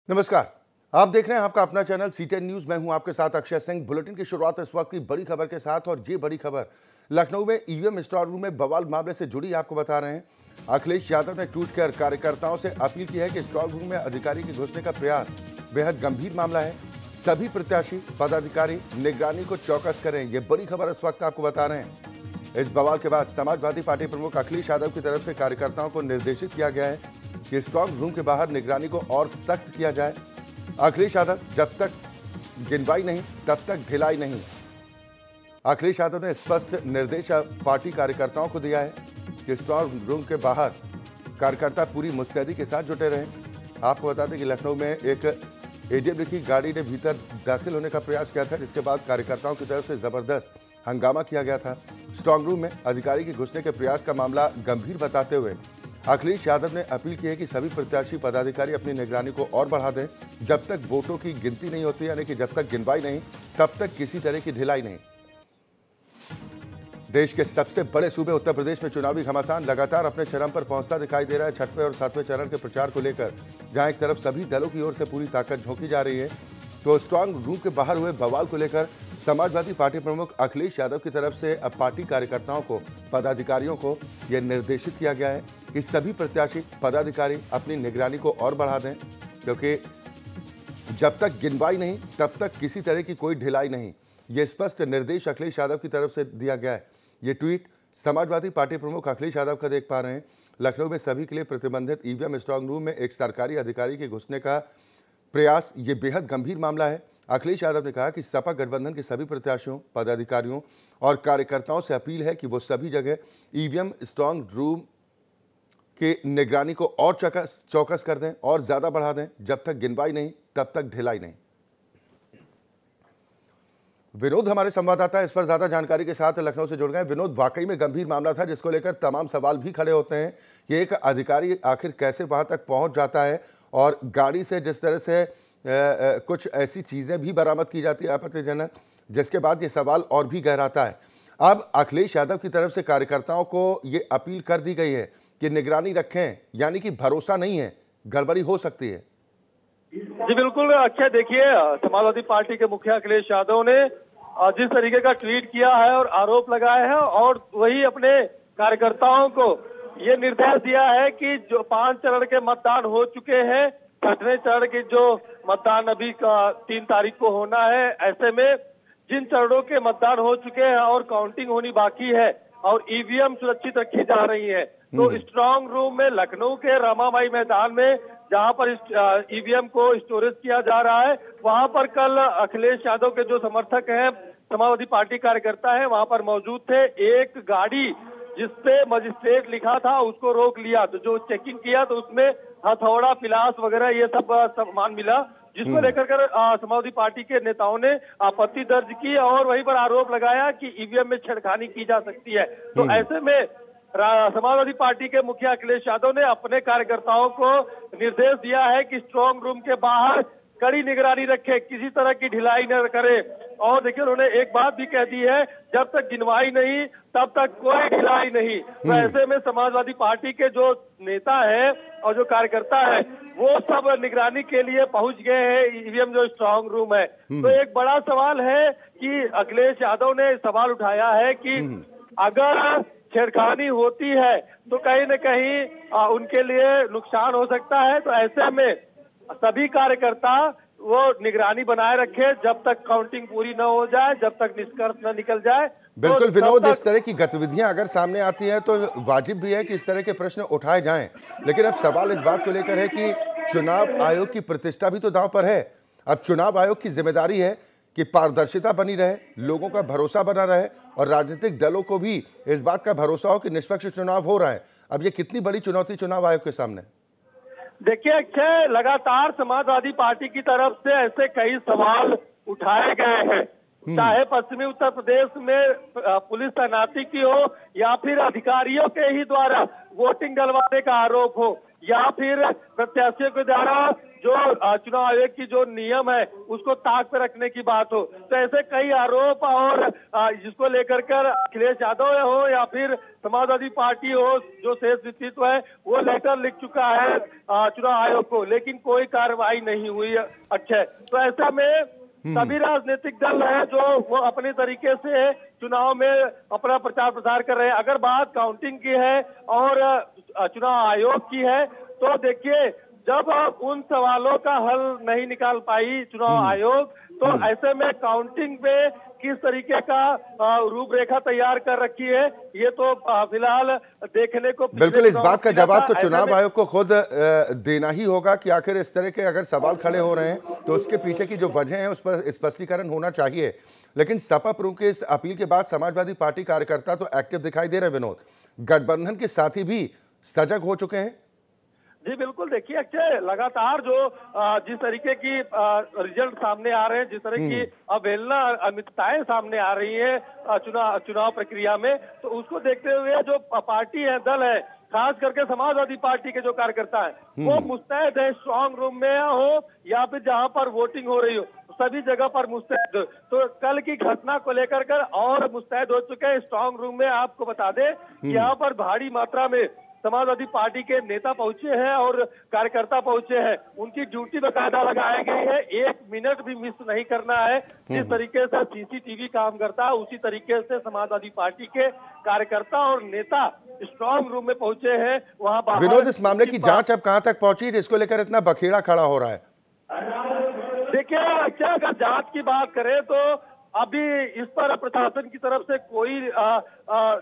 नमस्कार। आप देख रहे हैं आपका अपना चैनल C10 न्यूज। मैं हूं आपके साथ अक्षय सिंह। बुलेटिन की शुरुआत इस वक्त की बड़ी खबर के साथ, और ये बड़ी खबर लखनऊ में ईवीएम स्ट्रांग रूम में बवाल मामले से जुड़ी आपको बता रहे हैं। अखिलेश यादव ने ट्वीट कर कार्यकर्ताओं से अपील की है कि स्ट्रांग रूम में अधिकारी के घुसने का प्रयास बेहद गंभीर मामला है। सभी प्रत्याशी पदाधिकारी निगरानी को चौकस करें। ये बड़ी खबर इस वक्त आपको बता रहे हैं। इस बवाल के बाद समाजवादी पार्टी प्रमुख अखिलेश यादव की तरफ से कार्यकर्ताओं को निर्देशित किया गया है कि स्ट्रांग रूम के बाहर निगरानी को और सख्त किया जाए। अखिलेश यादव जब तक गिनवाई नहीं तब तक ढिलाई नहीं। अखिलेश यादव ने स्पष्ट निर्देश पार्टी कार्यकर्ताओं को दिया है कि स्ट्रांग रूम के बाहर कार्यकर्ता पूरी मुस्तैदी के साथ जुटे रहे। आपको बता दें कि लखनऊ में एक एडीएम लिखी गाड़ी ने भीतर दाखिल होने का प्रयास किया था, जिसके बाद कार्यकर्ताओं की तरफ से जबरदस्त हंगामा किया गया था। स्ट्रांग रूम में अधिकारी के घुसने के प्रयास का मामला गंभीर बताते हुए अखिलेश यादव ने अपील की है कि सभी प्रत्याशी पदाधिकारी अपनी निगरानी को और बढ़ा दें। जब तक वोटों की गिनती नहीं होती, यानी कि जब तक गिनवाई नहीं, तब तक किसी तरह की ढिलाई नहीं। देश के सबसे बड़े सूबे उत्तर प्रदेश में चुनावी घमासान लगातार अपने चरम पर पहुंचता दिखाई दे रहा है। छठवें और सातवें चरण के प्रचार को लेकर जहां एक तरफ सभी दलों की ओर से पूरी ताकत झोंकी जा रही है, तो स्ट्रांग रूम के बाहर हुए बवाल को लेकर समाजवादी पार्टी प्रमुख अखिलेश यादव की तरफ से अब पार्टी कार्यकर्ताओं को, पदाधिकारियों को यह निर्देशित किया गया है कि सभी प्रत्याशी पदाधिकारी अपनी निगरानी को और बढ़ा दें, क्योंकि जब तक गिनवाई नहीं तब तक किसी तरह की कोई ढिलाई नहीं। ये स्पष्ट निर्देश अखिलेश यादव की तरफ से दिया गया है। ये ट्वीट समाजवादी पार्टी प्रमुख अखिलेश यादव का देख पा रहे हैं। लखनऊ में सभी के लिए प्रतिबंधित ईवीएम स्ट्रांग रूम में एक सरकारी अधिकारी के घुसने का प्रयास ये बेहद गंभीर मामला है। अखिलेश यादव ने कहा कि सपा गठबंधन के सभी प्रत्याशियों, पदाधिकारियों और कार्यकर्ताओं से अपील है कि वो सभी जगह ईवीएम स्ट्रांग रूम के निगरानी को और चौकस कर दें और ज्यादा बढ़ा दें। जब तक गिनवाई नहीं तब तक ढिलाई नहीं। विनोद हमारे संवाददाता इस पर ज्यादा जानकारी के साथ लखनऊ से जुड़ गए। विनोद, वाकई में गंभीर मामला था जिसको लेकर तमाम सवाल भी खड़े होते हैं कि एक अधिकारी आखिर कैसे वहां तक पहुंच जाता है, और गाड़ी से जिस तरह से कुछ ऐसी चीजें भी बरामद की जाती है आपत्तिजनक, जिसके बाद ये सवाल और भी गहराता है। अब अखिलेश यादव की तरफ से कार्यकर्ताओं को ये अपील कर दी गई है कि निगरानी रखें, यानी कि भरोसा नहीं है, गड़बड़ी हो सकती है। जी बिल्कुल अक्षय, देखिए समाजवादी पार्टी के मुखिया अखिलेश यादव ने जिस तरीके का ट्वीट किया है और आरोप लगाए हैं, और वही अपने कार्यकर्ताओं को ये निर्देश दिया है कि जो 5 चरण के मतदान हो चुके हैं, 6वें चरण के जो मतदान अभी 3 तारीख को होना है, ऐसे में जिन चरणों के मतदान हो चुके हैं और काउंटिंग होनी बाकी है और ईवीएम सुरक्षित रखी जा रही है, तो स्ट्रांग रूम में लखनऊ के रमाबाई मैदान में जहां पर ईवीएम को स्टोरेज किया जा रहा है, वहां पर कल अखिलेश यादव के जो समर्थक हैं, समाजवादी पार्टी कार्यकर्ता है, वहां पर मौजूद थे। एक गाड़ी जिसपे मजिस्ट्रेट लिखा था उसको रोक लिया, तो जो चेकिंग किया तो उसमें हथौड़ा, पिलास वगैरह ये सब सामान मिला, जिसको लेकर समाजवादी पार्टी के नेताओं ने आपत्ति दर्ज की और वहीं पर आरोप लगाया कि ईवीएम में छेड़खानी की जा सकती है। तो ऐसे में समाजवादी पार्टी के मुखिया अखिलेश यादव ने अपने कार्यकर्ताओं को निर्देश दिया है कि स्ट्रांग रूम के बाहर कड़ी निगरानी रखे, किसी तरह की ढिलाई न करे। और देखिए उन्होंने एक बात भी कह दी है, जब तक गिनवाई नहीं तब तक कोई ढिलाई नहीं। तो ऐसे में समाजवादी पार्टी के जो नेता है और जो कार्यकर्ता है वो सब निगरानी के लिए पहुंच गए हैं ईवीएम जो स्ट्रांग रूम है। तो एक बड़ा सवाल है कि अखिलेश यादव ने सवाल उठाया है कि अगर छेड़खानी होती है तो कहीं न कहीं उनके लिए नुकसान हो सकता है। तो ऐसे में सभी कार्यकर्ता वो निगरानी बनाए रखे जब तक काउंटिंग पूरी न हो जाए, जब तक निष्कर्ष न निकल जाए। बिल्कुल विनोद, इस तरह की गतिविधियां अगर सामने आती हैं तो वाजिब भी है कि इस तरह के प्रश्न उठाए जाएं, लेकिन अब सवाल इस बात को लेकर है कि चुनाव आयोग की प्रतिष्ठा भी तो दांव पर है। अब चुनाव आयोग की जिम्मेदारी है कि पारदर्शिता बनी रहे, लोगों का भरोसा बना रहे और राजनीतिक दलों को भी इस बात का भरोसा हो कि निष्पक्ष चुनाव हो रहा है। अब ये कितनी बड़ी चुनौती चुनाव आयोग के सामने। देखिए अक्षय, लगातार समाजवादी पार्टी की तरफ से ऐसे कई सवाल उठाए गए हैं, चाहे पश्चिमी उत्तर प्रदेश में पुलिस तैनाती की हो या फिर अधिकारियों के ही द्वारा वोटिंग डलवाने का आरोप हो, या फिर प्रत्याशियों के द्वारा जो चुनाव आयोग की जो नियम है उसको ताक पे रखने की बात हो। तो ऐसे कई आरोप और जिसको लेकर कर अखिलेश यादव हो या फिर समाजवादी पार्टी हो, जो शेष नेतृत्व है वो लेटर लिख चुका है चुनाव आयोग को, लेकिन कोई कार्रवाई नहीं हुई अक्षय। तो ऐसा में सभी राजनीतिक दल है जो वो अपने तरीके से चुनाव में अपना प्रचार प्रसार कर रहे हैं। अगर बात काउंटिंग की है और चुनाव आयोग की है तो देखिए, जब उन सवालों का हल नहीं निकाल पाई चुनाव आयोग, तो ऐसे में काउंटिंग पे किस तरीके का रूपरेखा तैयार कर रखी है ये तो फिलहाल देखने को। बिल्कुल, इस बात का जवाब तो चुनाव आयोग को खुद देना ही होगा कि आखिर इस तरह के अगर सवाल खड़े हो रहे हैं तो उसके पीछे की जो वजह है उस पर स्पष्टीकरण होना चाहिए। लेकिन सपा प्रमुख के इस अपील के बाद समाजवादी पार्टी कार्यकर्ता तो एक्टिव दिखाई दे रहे हैं विनोद, गठबंधन के साथी भी सजग हो चुके हैं। जी बिल्कुल, देखिए अक्षय, लगातार जो जिस तरीके की रिजल्ट सामने आ रहे हैं, जिस तरह की अवहेलना अनियमितताएं सामने आ रही है चुनाव प्रक्रिया में, तो उसको देखते हुए जो पार्टी है, दल है, खास करके समाजवादी पार्टी के जो कार्यकर्ता है वो मुस्तैद है, स्ट्रांग रूम में हो या फिर जहां पर वोटिंग हो रही हो सभी जगह पर मुस्तैद। तो कल की घटना को लेकर कर और मुस्तैद हो चुके हैं स्ट्रांग रूम में। आपको बता दें कि यहाँ पर भारी मात्रा में समाजवादी पार्टी के नेता पहुंचे हैं और कार्यकर्ता पहुंचे हैं। उनकी ड्यूटी बकायदा लगाई गई है, 1 मिनट भी मिस नहीं करना है। जिस तरीके से सीसीटीवी काम करता है उसी तरीके से समाजवादी पार्टी के कार्यकर्ता और नेता स्ट्रांग रूम में पहुंचे हैं। वहां विनोद, इस मामले की जांच अब कहां तक पहुंची जिसको लेकर इतना बखेड़ा खड़ा हो रहा है? देखिए, क्या अगर जांच की बात करें तो अभी इस पर प्रशासन की तरफ से कोई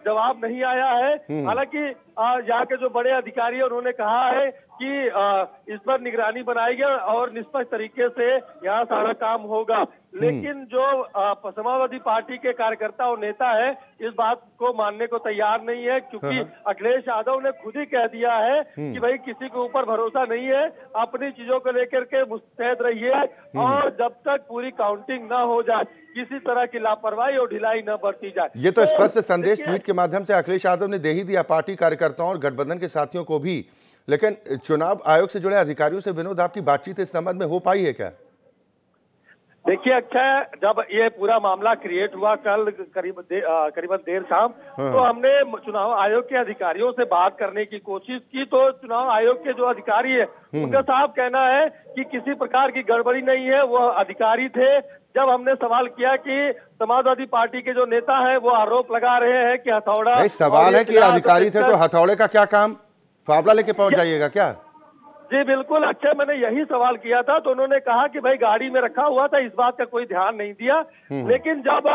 जवाब नहीं आया है। हालांकि यहाँ के जो बड़े अधिकारी हैं उन्होंने कहा है कि इस पर निगरानी बनाई गई और निष्पक्ष तरीके से यहाँ सारा काम होगा। लेकिन जो समाजवादी पार्टी के कार्यकर्ता और नेता है इस बात को मानने को तैयार नहीं है, क्योंकि अखिलेश यादव ने खुद ही कह दिया है कि भाई किसी के ऊपर भरोसा नहीं है, अपनी चीजों को लेकर के मुस्तैद रहिए और जब तक पूरी काउंटिंग न हो जाए किसी तरह की लापरवाही और ढिलाई न बरती जाए। ये तो स्पष्ट संदेश ट्वीट के माध्यम से अखिलेश यादव ने दे ही दिया पार्टी कार्यकर्ताओं और गठबंधन के साथियों को भी। लेकिन चुनाव आयोग से जुड़े अधिकारियों से विनोद आपकी बातचीत इस संबंध में हो पाई है क्या? देखिए अक्षय, जब ये पूरा मामला क्रिएट हुआ कल करीबन देर शाम, तो हमने चुनाव आयोग के अधिकारियों से बात करने की कोशिश की। तो चुनाव आयोग के जो अधिकारी है उनका साफ कहना है कि किसी प्रकार की गड़बड़ी नहीं है, वो अधिकारी थे। जब हमने सवाल किया कि समाजवादी पार्टी के जो नेता है वो आरोप लगा रहे हैं कि हथौड़ा, सवाल है कि अधिकारी थे तो हथौड़े का क्या काम, फावड़ा लेके पहुंच जाइएगा क्या? जी बिल्कुल अक्षय, मैंने यही सवाल किया था तो उन्होंने कहा कि भाई गाड़ी में रखा हुआ था, इस बात का कोई ध्यान नहीं दिया। लेकिन जब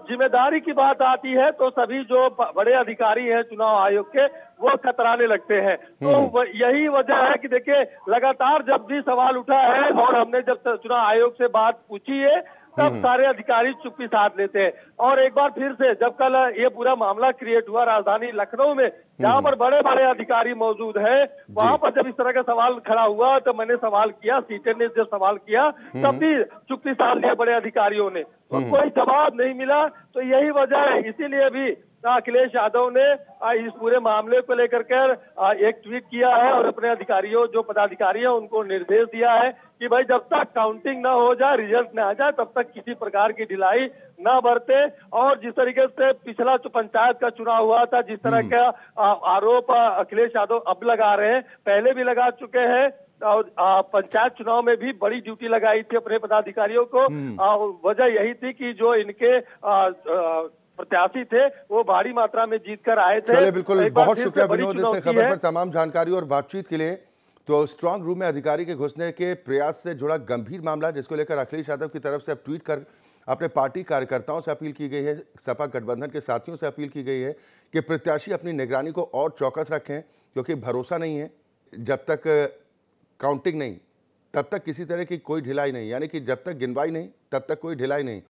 जिम्मेदारी की बात आती है तो सभी जो बड़े अधिकारी हैं चुनाव आयोग के वो खतराने लगते हैं। तो यही वजह है कि देखिए, लगातार जब भी सवाल उठा है और हमने जब चुनाव आयोग से बात पूछी है तब सारे अधिकारी चुप्पी साध लेते हैं। और एक बार फिर से जब कल ये पूरा मामला क्रिएट हुआ राजधानी लखनऊ में, जहाँ पर बड़े बड़े अधिकारी मौजूद हैं, वहां पर जब इस तरह का सवाल खड़ा हुआ तो मैंने सवाल किया, सीटेन ने जब सवाल किया तब भी चुप्पी साध लिया बड़े अधिकारियों ने, तो कोई जवाब नहीं मिला। तो यही वजह है, इसीलिए भी अखिलेश यादव ने इस पूरे मामले को लेकर एक ट्वीट किया है और अपने अधिकारियों, जो पदाधिकारी हैं, उनको निर्देश दिया है कि भाई जब तक काउंटिंग ना हो जाए, रिजल्ट न आ जाए, तब तक किसी प्रकार की ढिलाई ना बरते। और जिस तरीके से पिछला जो पंचायत का चुनाव हुआ था, जिस तरह का आरोप अखिलेश यादव अब लगा रहे हैं, पहले भी लगा चुके हैं और पंचायत चुनाव में भी बड़ी ड्यूटी लगाई थी अपने पदाधिकारियों को। वजह यही थी कि जो इनके प्रत्याशी थे वो भारी मात्रा में जीत कर आए थे। चलिए, बिल्कुल, बहुत शुक्रिया विनोद इस खबर पर तमाम जानकारी और बातचीत के लिए। तो स्ट्रांग रूम में अधिकारी के घुसने के प्रयास से जुड़ा गंभीर मामला, जिसको लेकर अखिलेश यादव की तरफ से अब ट्वीट कर अपने पार्टी कार्यकर्ताओं से अपील की गई है, सपा गठबंधन के साथियों से अपील की गई है कि प्रत्याशी अपनी निगरानी को और चौकस रखें, क्योंकि भरोसा नहीं है। जब तक काउंटिंग नहीं तब तक किसी तरह की कोई ढिलाई नहीं, यानी कि जब तक गिनवाई नहीं तब तक कोई ढिलाई नहीं।